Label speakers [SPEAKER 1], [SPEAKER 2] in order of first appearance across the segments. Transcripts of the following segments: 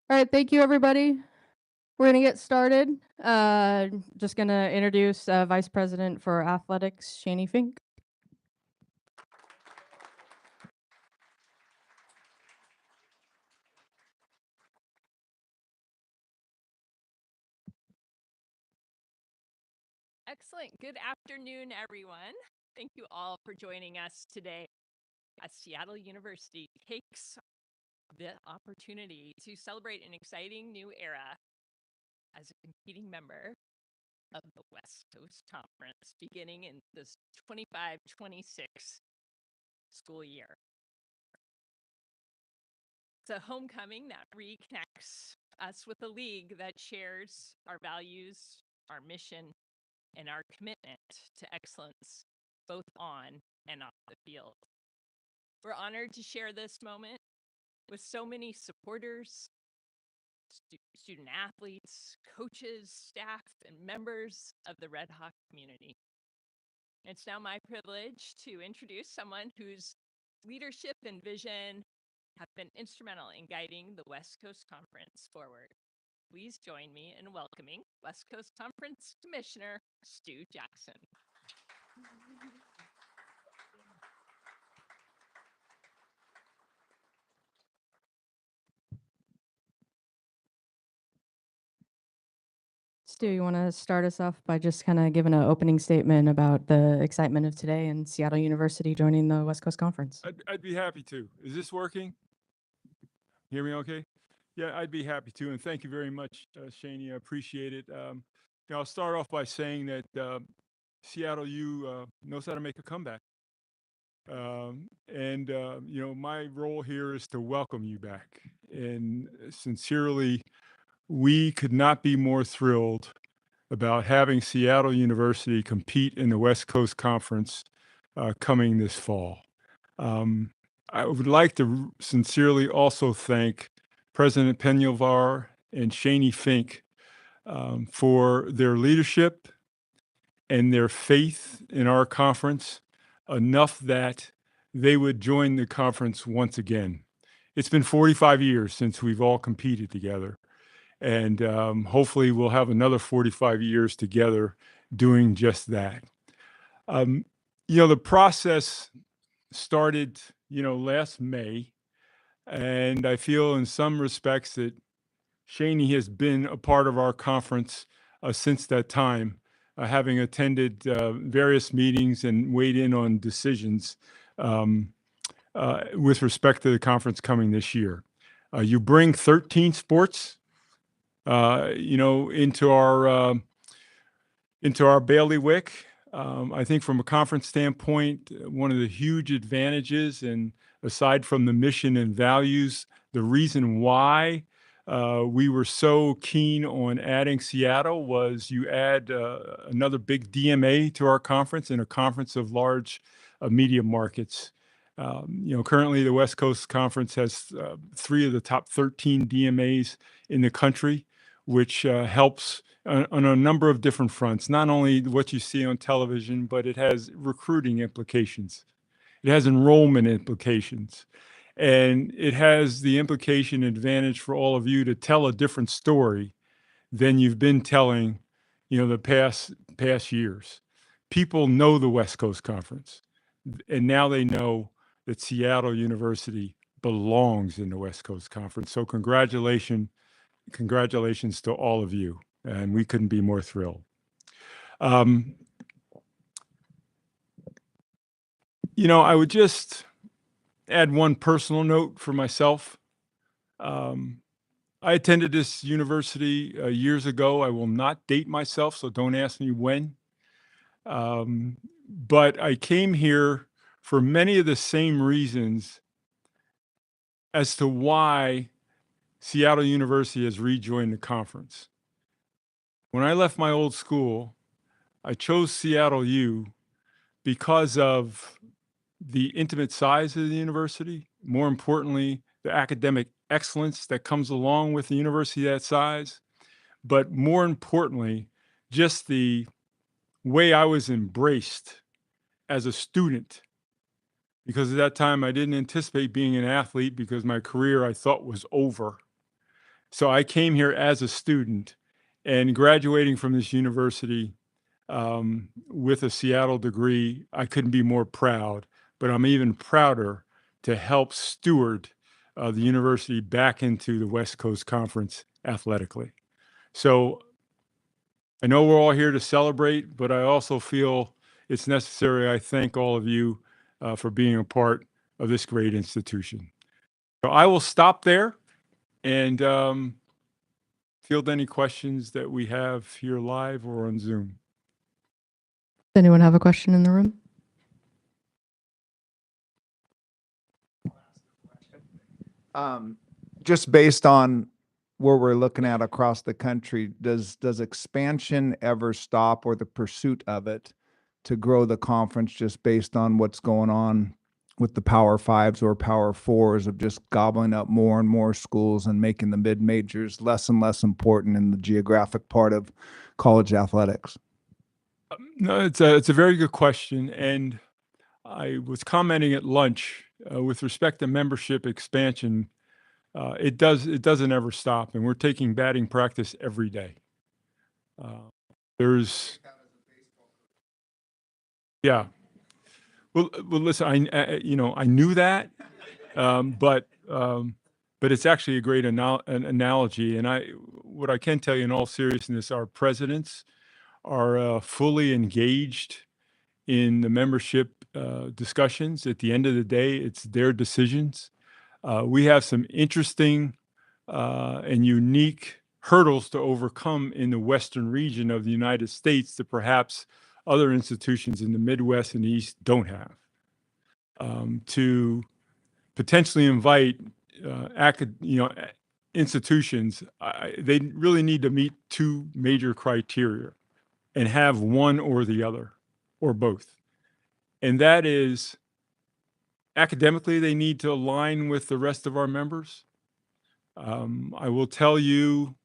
[SPEAKER 1] All right, thank you, everybody. We're gonna get started. Just gonna introduce Vice President for Athletics, Shani Fink.
[SPEAKER 2] Excellent. Good afternoon, everyone. Thank you all for joining us today as Seattle University takes the opportunity to celebrate an exciting new era as a competing member of the West Coast Conference beginning in this 25-26 school year. It's a homecoming that reconnects us with a league that shares our values, our mission, and our commitment to excellence, both on and off the field. We're honored to share this moment with so many supporters, student athletes, coaches, staff, and members of the Red Hawk community. It's now my privilege to introduce someone whose leadership and vision have been instrumental in guiding the West Coast Conference forward. Please join me in welcoming West Coast Conference Commissioner Stu Jackson.
[SPEAKER 1] Stu, you want to start us off by just kind of giving an opening statement about the excitement of today and Seattle University joining the West Coast Conference?
[SPEAKER 3] I'd be happy to. Is this working? Hear me okay? Yeah, I'd be happy to. And thank you very much, Shani. I appreciate it. I'll start off by saying that Seattle U knows how to make a comeback. My role here is to welcome you back. And sincerely, we could not be more thrilled about having Seattle University compete in the West Coast Conference coming this fall. I would like to sincerely also thank President Penalvar and Shani Fink for their leadership and their faith in our conference enough that they would join the conference once again. It's been 45 years since we've all competed together, and hopefully we'll have another 45 years together doing just that. The process started, last May, and I feel in some respects that Shani has been a part of our conference since that time, having attended various meetings and weighed in on decisions with respect to the conference coming this year. You bring 13 sports, into our bailiwick. I think from a conference standpoint, one of the huge advantages, and aside from the mission and values, the reason why we were so keen on adding Seattle was you add another big DMA to our conference and a conference of large media markets. Currently the West Coast Conference has 3 of the top 13 DMAs in the country, which helps on a number of different fronts, not only what you see on television, but it has recruiting implications. It has enrollment implications. And it has the implication advantage for all of you to tell a different story than you've been telling, the past years. People know the West Coast Conference, and now they know that Seattle University belongs in the West Coast Conference. So congratulations to all of you, and we couldn't be more thrilled. I would just add one personal note for myself. I attended this university years ago. I will not date myself, so don't ask me when. But I came here for many of the same reasons as to why Seattle University has rejoined the conference. When I left my old school, I chose Seattle U because of the intimate size of the university, more importantly, the academic excellence that comes along with a university that size, but more importantly, just the way I was embraced as a student. Because at that time, I didn't anticipate being an athlete because my career I thought was over. So I came here as a student, and graduating from this university with a Seattle degree, I couldn't be more proud. But I'm even prouder to help steward the university back into the West Coast Conference athletically. So I know we're all here to celebrate, but I also feel it's necessary. I thank all of you for being a part of this great institution. So I will stop there and field any questions that we have here live or on Zoom.
[SPEAKER 1] Does anyone have a question in the room?
[SPEAKER 4] Just based on where we're looking at across the country, does expansion ever stop, or the pursuit of it, to grow the conference, just based on what's going on with the Power Fives or Power Fours, of just gobbling up more and more schools and making the mid-majors less and less important in the geographic part of college athletics?
[SPEAKER 3] No, it's a very good question, and I was commenting at lunch with respect to membership expansion. It doesn't ever stop, and we're taking batting practice every day. There's yeah. Well, listen, I knew that, but it's actually a great an analogy. And what I can tell you in all seriousness, our presidents are fully engaged in the membership discussions. At the end of the day, it's their decisions. We have some interesting and unique hurdles to overcome in the Western region of the United States that perhaps other institutions in the Midwest and East don't have. To potentially invite institutions, they really need to meet two major criteria and have one or the other or both. And that is, academically, they need to align with the rest of our members. I will tell you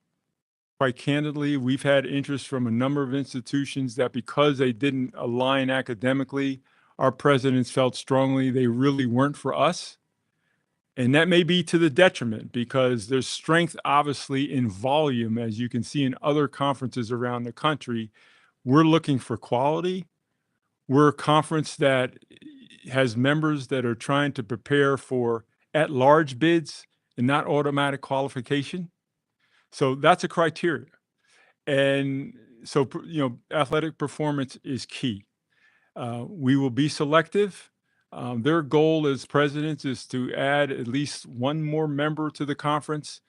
[SPEAKER 3] quite candidly, we've had interest from a number of institutions that because they didn't align academically, our presidents felt strongly they really weren't for us. And that may be to the detriment, because there's strength, obviously, in volume, as you can see in other conferences around the country. We're looking for quality. We're a conference that has members that are trying to prepare for at-large bids and not automatic qualification. So that's a criteria. And so, athletic performance is key. We will be selective. Their goal as presidents is to add at least one more member to the conference.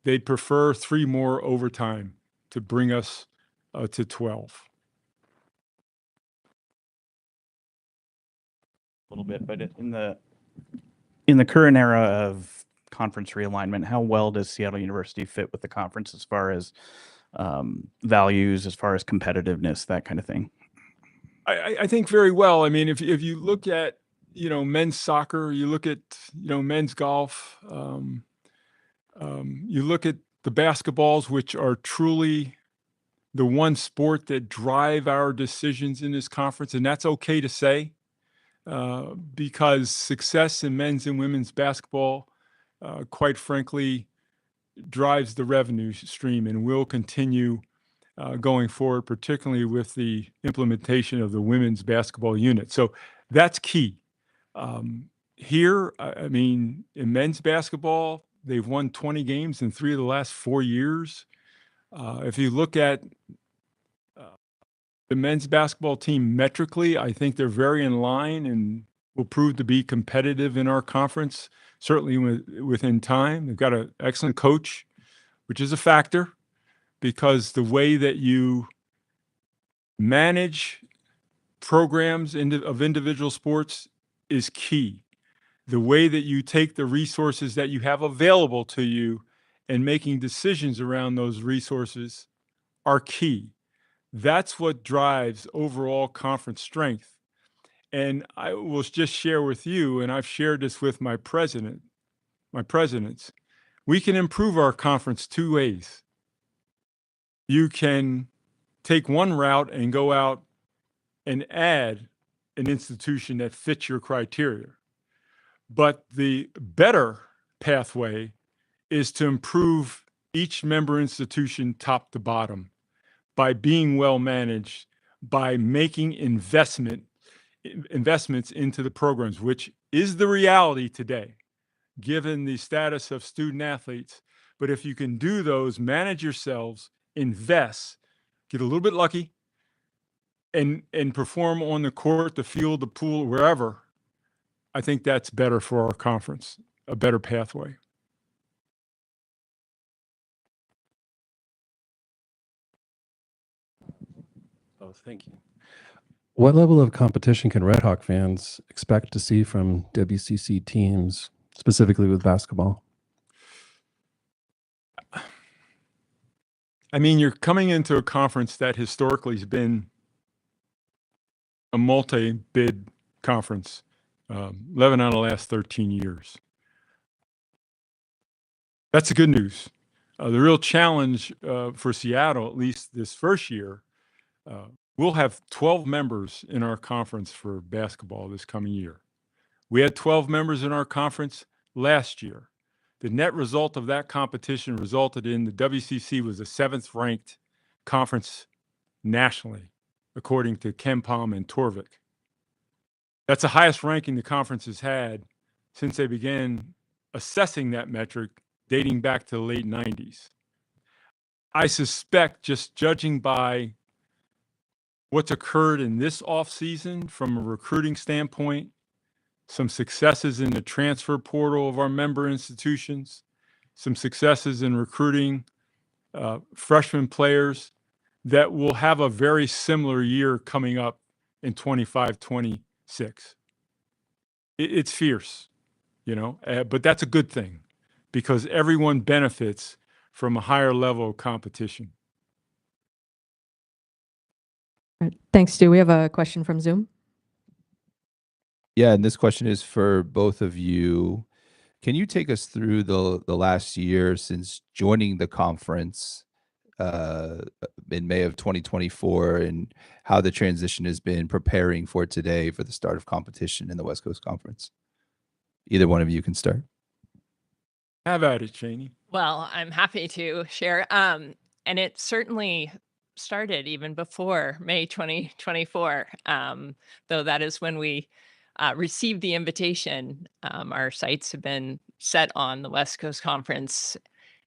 [SPEAKER 3] They'd prefer 3 more over time to bring us to 12.
[SPEAKER 5] A little bit, but in the current era of conference realignment, how well does Seattle University fit with the conference as far as values, as far as competitiveness, that kind of thing?
[SPEAKER 3] I think very well. I mean, if you look at men's soccer, you look at men's golf, you look at the basketballs, which are truly the one sport that drive our decisions in this conference, and that's okay to say, because success in men's and women's basketball, quite frankly, drives the revenue stream and will continue going forward, particularly with the implementation of the women's basketball unit. So that's key. Here, I mean, in men's basketball, they've won 20 games in 3 of the last 4 years. If you look at the men's basketball team metrically, I think they're very in line and will prove to be competitive in our conference, certainly within time. They've got an excellent coach, which is a factor, because the way that you manage programs of individual sports is key. The way that you take the resources that you have available to you and making decisions around those resources are key. That's what drives overall conference strength. And I will just share with you, and I've shared this with my presidents, we can improve our conference 2 ways. You can take one route and go out and add an institution that fits your criteria. But the better pathway is to improve each member institution top to bottom by being well managed, by making investments into the programs, which is the reality today, given the status of student athletes. But if you can do those, manage yourselves, invest, get a little bit lucky, and perform on the court, the field, the pool, wherever, I think that's better for our conference, a better pathway.
[SPEAKER 6] Oh, thank you. What level of competition can Red Hawk fans expect to see from WCC teams, specifically with basketball?
[SPEAKER 3] I mean, you're coming into a conference that historically has been a multi-bid conference, 11 out of the last 13 years. That's the good news. The real challenge for Seattle, at least this first year, we'll have 12 members in our conference for basketball this coming year. We had 12 members in our conference last year. The net result of that competition resulted in the WCC was the 7th ranked conference nationally, according to KenPom and Torvik. That's the highest ranking the conference has had since they began assessing that metric dating back to the late 90s. I suspect, just judging by what's occurred in this offseason from a recruiting standpoint, some successes in the transfer portal of our member institutions, some successes in recruiting freshman players, that will have a very similar year coming up in 25-26. It's fierce, you know, but that's a good thing because everyone benefits from a higher level of competition.
[SPEAKER 1] All right. Thanks, Stu. We have a question from Zoom.
[SPEAKER 7] Yeah, and this question is for both of you. Can you take us through the last year since joining the conference in May of 2024 and how the transition has been preparing for today for the start of competition in the West Coast Conference? Either one of you can start.
[SPEAKER 3] Have at it, Cheney.
[SPEAKER 2] Well, I'm happy to share. And it certainly started even before May 2024, though that is when we received the invitation. Our sights have been set on the West Coast Conference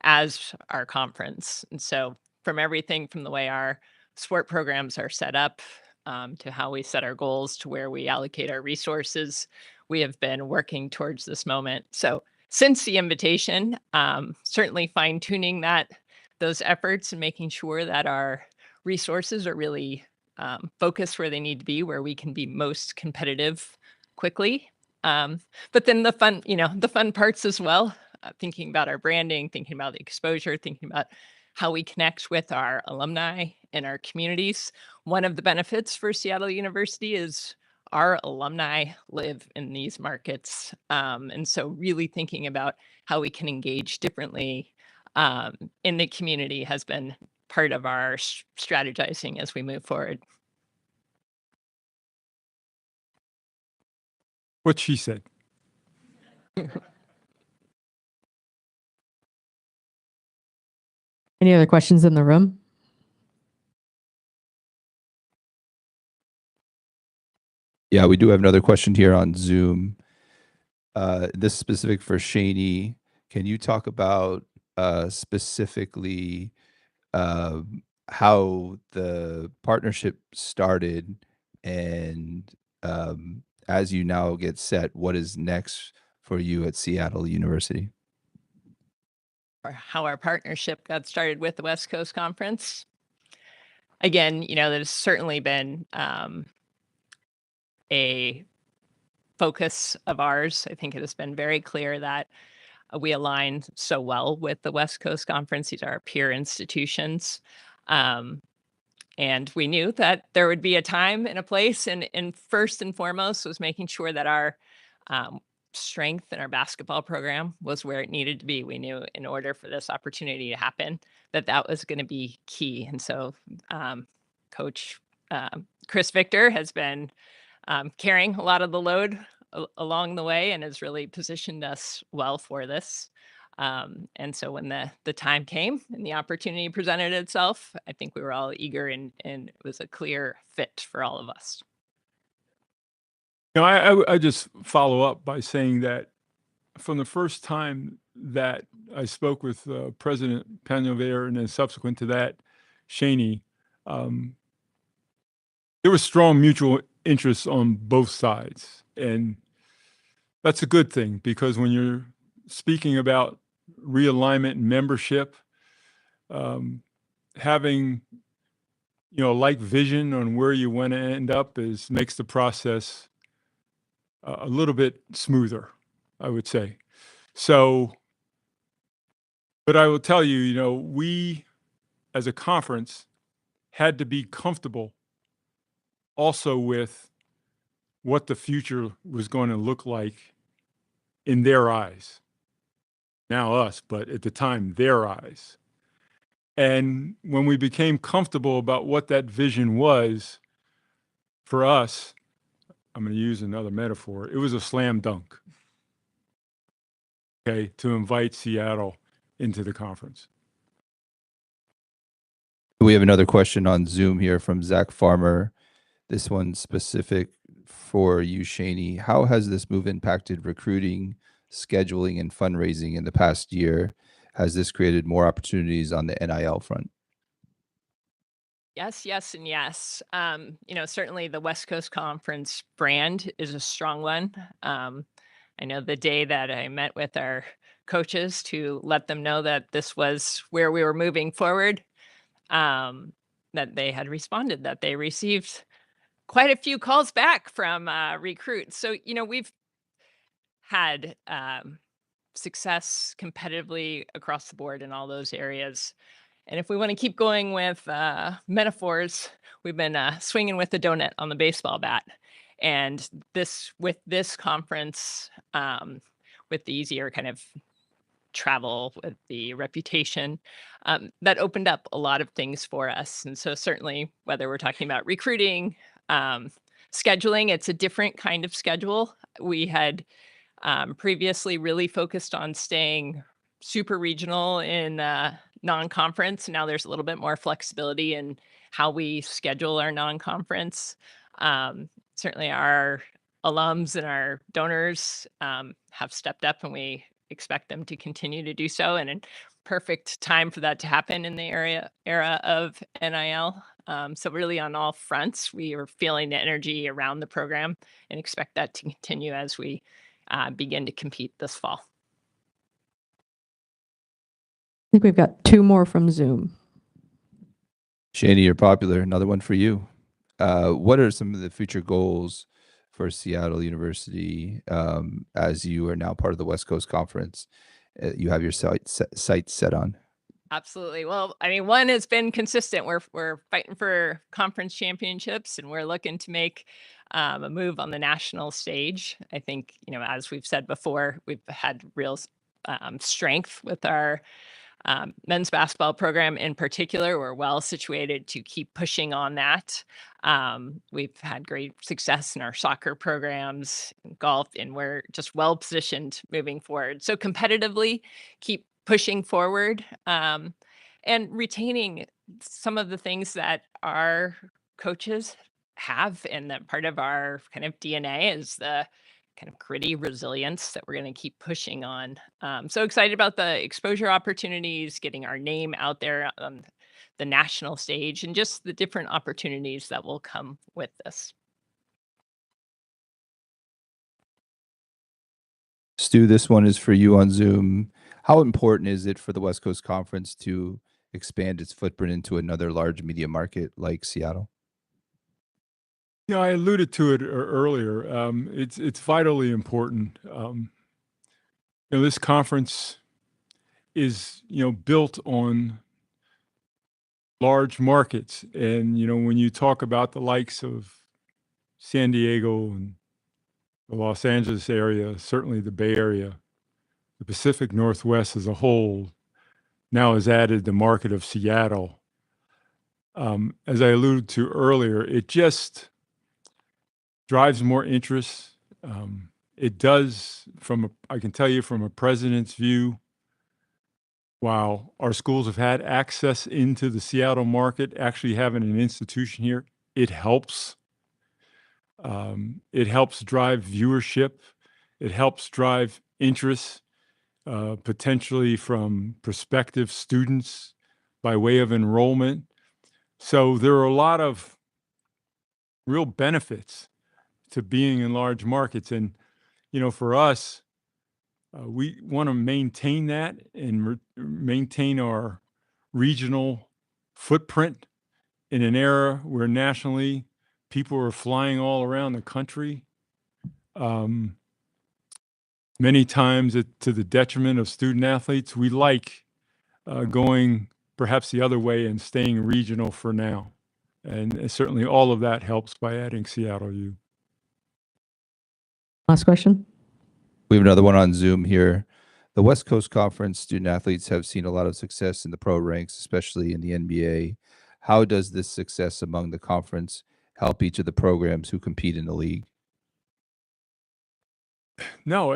[SPEAKER 2] as our conference. And so from everything from the way our sport programs are set up to how we set our goals to where we allocate our resources, we have been working towards this moment. So since the invitation, certainly fine-tuning those efforts and making sure that our resources are really focused where they need to be, where we can be most competitive quickly. But then the fun parts as well, thinking about our branding, thinking about the exposure, thinking about how we connect with our alumni and our communities. One of the benefits for Seattle University is our alumni live in these markets. And so really thinking about how we can engage differently in the community has been part of our strategizing as we move forward.
[SPEAKER 3] What she said.
[SPEAKER 1] Any other questions in the room?
[SPEAKER 7] Yeah, we do have another question here on Zoom. This is specific for Shaney. Can you talk about specifically how the partnership started and as you now get set, what is next for you at Seattle University?
[SPEAKER 2] Or how our partnership got started with the West Coast Conference. Again, there's certainly been a focus of ours. I think it has been very clear that we align so well with the West Coast Conference. These are our peer institutions. And we knew that there would be a time and a place, and first and foremost was making sure that our strength in our basketball program was where it needed to be. We knew in order for this opportunity to happen, that was going to be key. And so Coach Chris Victor has been carrying a lot of the load along the way and has really positioned us well for this. And so when the time came and the opportunity presented itself, I think we were all eager, and it was a clear fit for all of us.
[SPEAKER 3] I just follow up by saying that from the first time that I spoke with President Pagnover and then subsequent to that, Cheney, there was strong mutual interest on both sides. And that's a good thing, because when you're speaking about realignment and membership, having like vision on where you want to end up makes the process a little bit smoother, I would say. So, but I will tell you, we as a conference had to be comfortable also with what the future was going to look like in their eyes. Now us, but at the time, their eyes. And when we became comfortable about what that vision was, for us, I'm going to use another metaphor, it was a slam dunk, okay, to invite Seattle into the conference.
[SPEAKER 7] We have another question on Zoom here from Zach Farmer. This one's specific for you, Shani. How has this move impacted recruiting, scheduling, and fundraising in the past year? Has this created more opportunities on the NIL front?
[SPEAKER 2] Yes, yes, and yes. Certainly the West Coast Conference brand is a strong one. I know the day that I met with our coaches to let them know that this was where we were moving forward, that they had responded, that they received quite a few calls back from recruits. So, we've had success competitively across the board in all those areas. And if we want to keep going with metaphors, we've been swinging with the donut on the baseball bat. And with this conference, with the easier kind of travel, with the reputation, that opened up a lot of things for us. And so certainly, whether we're talking about recruiting, scheduling, it's a different kind of schedule. We had previously really focused on staying super regional in non-conference. Now there's a little bit more flexibility in how we schedule our non-conference. Certainly our alums and our donors have stepped up, and we expect them to continue to do so. And a perfect time for that to happen in the era of NIL. So really on all fronts, we are feeling the energy around the program and expect that to continue as we begin to compete this fall.
[SPEAKER 1] I think we've got two more from Zoom.
[SPEAKER 7] Shani, you're popular. Another one for you. What are some of the future goals for Seattle University as you are now part of the West Coast Conference? You have your sights set on.
[SPEAKER 2] Absolutely. Well, I mean, one has been consistent. We're fighting for conference championships, and we're looking to make a move on the national stage. I think, as we've said before, we've had real strength with our men's basketball program in particular. We're well situated to keep pushing on that. We've had great success in our soccer programs, golf, and we're just well positioned moving forward. So competitively, keep pushing forward and retaining some of the things that our coaches have, and that part of our kind of DNA is the kind of gritty resilience that we're going to keep pushing on. So excited about the exposure opportunities, getting our name out there on the national stage, and just the different opportunities that will come with this.
[SPEAKER 7] Stu, this one is for you on Zoom. How important is it for the West Coast Conference to expand its footprint into another large media market like Seattle?
[SPEAKER 3] I alluded to it earlier. It's vitally important. This conference is built on large markets, and when you talk about the likes of San Diego and the Los Angeles area, certainly the Bay Area, the Pacific Northwest as a whole now has added the market of Seattle. As I alluded to earlier, it just drives more interest. It does, I can tell you from a president's view, while our schools have had access into the Seattle market, actually having an institution here, it helps. It helps drive viewership. It helps drive interest, potentially from prospective students by way of enrollment. So there are a lot of real benefits to being in large markets. And, for us, we want to maintain that and maintain our regional footprint in an era where nationally people are flying all around the country, many times to the detriment of student athletes. We like going perhaps the other way and staying regional for now. And certainly all of that helps by adding Seattle U.
[SPEAKER 8] Last question.
[SPEAKER 7] We have another one on Zoom here. The West Coast Conference student athletes have seen a lot of success in the pro ranks, especially in the NBA. How does this success among the conference help each of the programs who compete in the league?
[SPEAKER 3] No,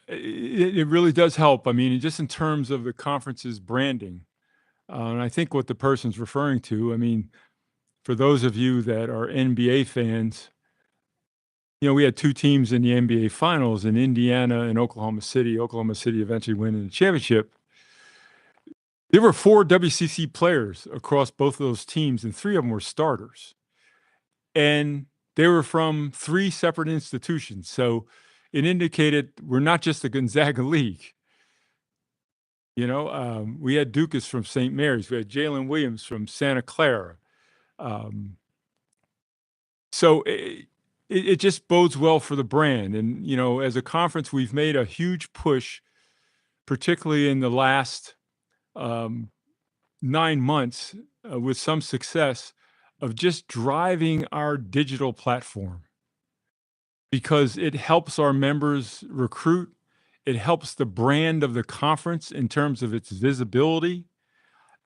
[SPEAKER 3] it really does help. I mean, just in terms of the conference's branding. And I think what the person's referring to, I mean, for those of you that are NBA fans, we had two teams in the NBA Finals in Indiana and Oklahoma City. Oklahoma City eventually winning the championship. There were 4 WCC players across both of those teams, and 3 of them were starters. And they were from 3 separate institutions. So it indicated we're not just the Gonzaga League. We had Dukas from St. Mary's. We had Jalen Williams from Santa Clara. So it just bodes well for the brand. And, as a conference, we've made a huge push, particularly in the last 9 months with some success of just driving our digital platform because it helps our members recruit. It helps the brand of the conference in terms of its visibility.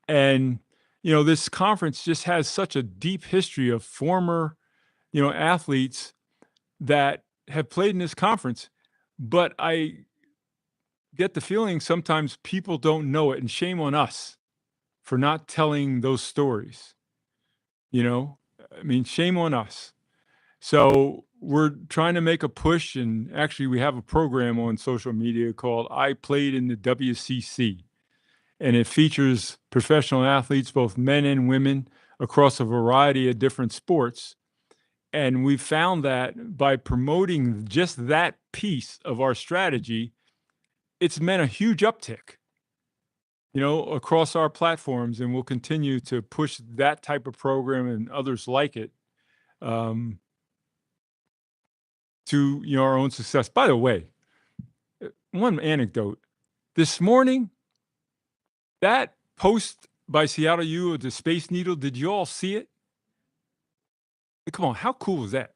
[SPEAKER 3] And, this conference just has such a deep history of former, athletes that have played in this conference. But I get the feeling sometimes people don't know it, and shame on us for not telling those stories. I mean, shame on us. So we're trying to make a push, and actually we have a program on social media called I Played in the WCC, and it features professional athletes, both men and women, across a variety of different sports. And we found that by promoting just that piece of our strategy, it's meant a huge uptick, across our platforms, and we'll continue to push that type of program and others like it to our own success. By the way, one anecdote. This morning, that post by Seattle U of the Space Needle, did you all see it? Come on, how cool is that?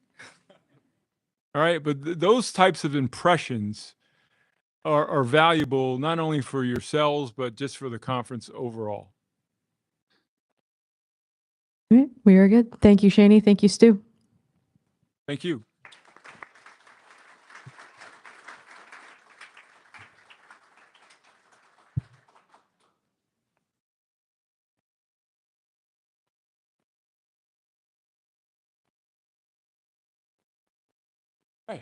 [SPEAKER 3] All right, but those types of impressions are valuable not only for yourselves, but just for the conference overall.
[SPEAKER 8] All right, we are good. Thank you, Shani. Thank you, Stu.
[SPEAKER 3] Thank you. Right.